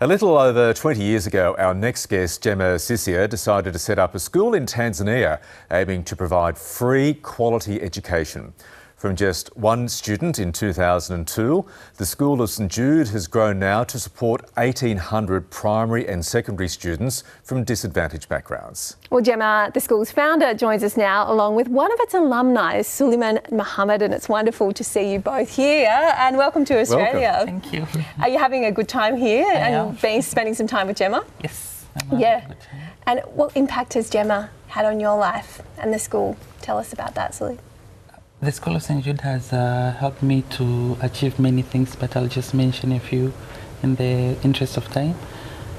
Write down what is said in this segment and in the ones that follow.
A little over 20 years ago, our next guest, Gemma Sisia, decided to set up a school in Tanzania aiming to provide free, quality education. From just one student in 2002, the school of St Jude has grown now to support 1,800 primary and secondary students from disadvantaged backgrounds. Well, Gemma, the school's founder, joins us now along with one of its alumni, Suleiman Mohammed, and it's wonderful to see you both here and welcome to Australia. Welcome. Thank you. Are you having a good time here am. spending some time with Gemma? Yes. Yeah. And what impact has Gemma had on your life and the school? Tell us about that, Suleiman. The School of St Jude has helped me to achieve many things, but I'll just mention a few in the interest of time.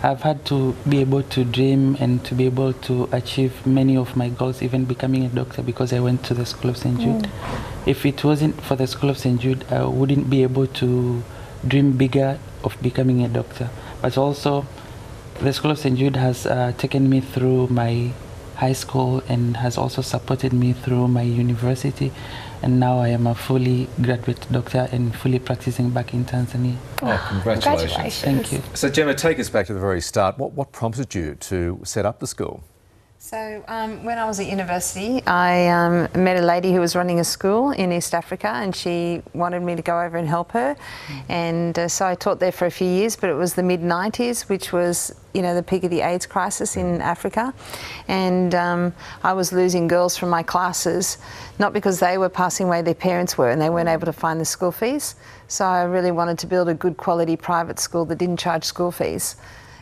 I've had to be able to dream and to be able to achieve many of my goals, even becoming a doctor, because I went to the School of St Jude. If it wasn't for the School of St Jude, I wouldn't be able to dream bigger of becoming a doctor. But also, the School of St Jude has taken me through my high school and has also supported me through my university, and now I am a fully graduate doctor and fully practicing back in Tanzania. Oh, congratulations. Thank you. So Gemma, take us back to the very start. What prompted you to set up the school? So when I was at university, I met a lady who was running a school in East Africa, and she wanted me to go over and help her. And so I taught there for a few years, but it was the mid-90s, which was, you know, the peak of the AIDS crisis in Africa. And I was losing girls from my classes, not because they were passing away, their parents were, and they weren't able to find the school fees. So I really wanted to build a good quality private school that didn't charge school fees.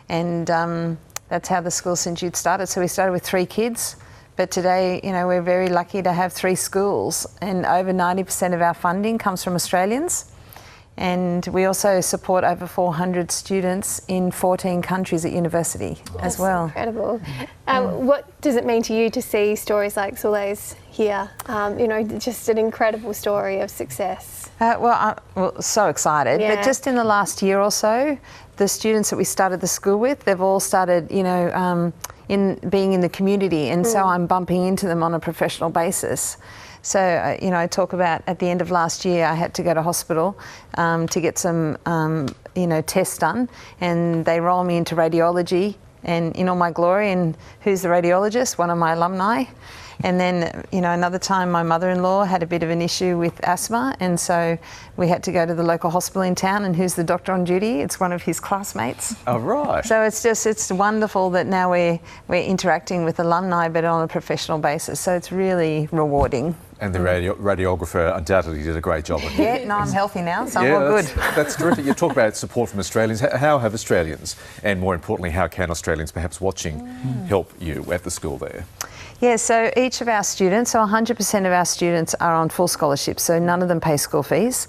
And that's how the School St Jude started. So we started with 3 kids, but today, you know, we're very lucky to have 3 schools, and over 90% of our funding comes from Australians. And we also support over 400 students in 14 countries at university as well. Incredible. What does it mean to you to see stories like Sulei's here? You know, just an incredible story of success. Well, so excited. Yeah. But just in the last year or so, the students that we started the school with, they've all started, you know, being in the community, and so I'm bumping into them on a professional basis. So, you know, I talk about at the end of last year, I had to go to hospital to get some, you know, tests done, and they roll me into radiology and in all my glory. And who's the radiologist? One of my alumni. And then, you know, another time my mother-in-law had a bit of an issue with asthma, and so we had to go to the local hospital in town, and who's the doctor on duty? It's one of his classmates. Oh, right. So it's wonderful that now we're interacting with alumni, but on a professional basis. So it's really rewarding. And the radiographer undoubtedly did a great job on you. Yeah, no, I'm healthy now, so I'm all good. That's terrific. You talk about support from Australians. How have Australians, and more importantly, how can Australians perhaps watching help you at the school there? Yeah, so each of our students, so 100% of our students are on full scholarships, so none of them pay school fees.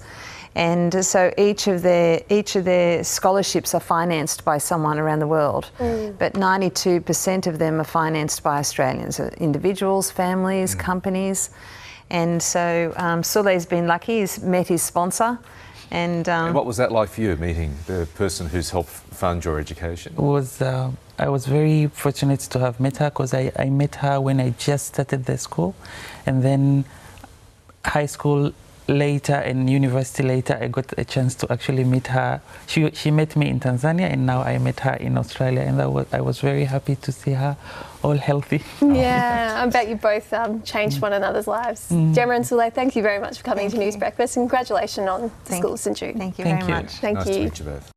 And so each of their scholarships are financed by someone around the world. But 92% of them are financed by Australians, individuals, families, companies. And so Sulei's been lucky, he's met his sponsor. And what was that like for you, meeting the person who's helped fund your education? I was very fortunate to have met her, because I met her when I just started the school, and then high school later and university later, I got a chance to actually meet her. She met me in Tanzania, and now I met her in Australia, and I was very happy to see her all healthy. Yeah, I bet you both changed one another's lives. Gemma and Soleil, thank you very much for coming to News Breakfast, and congratulations on the School of St Jude. Thank you very much. Thank nice you. to meet you both.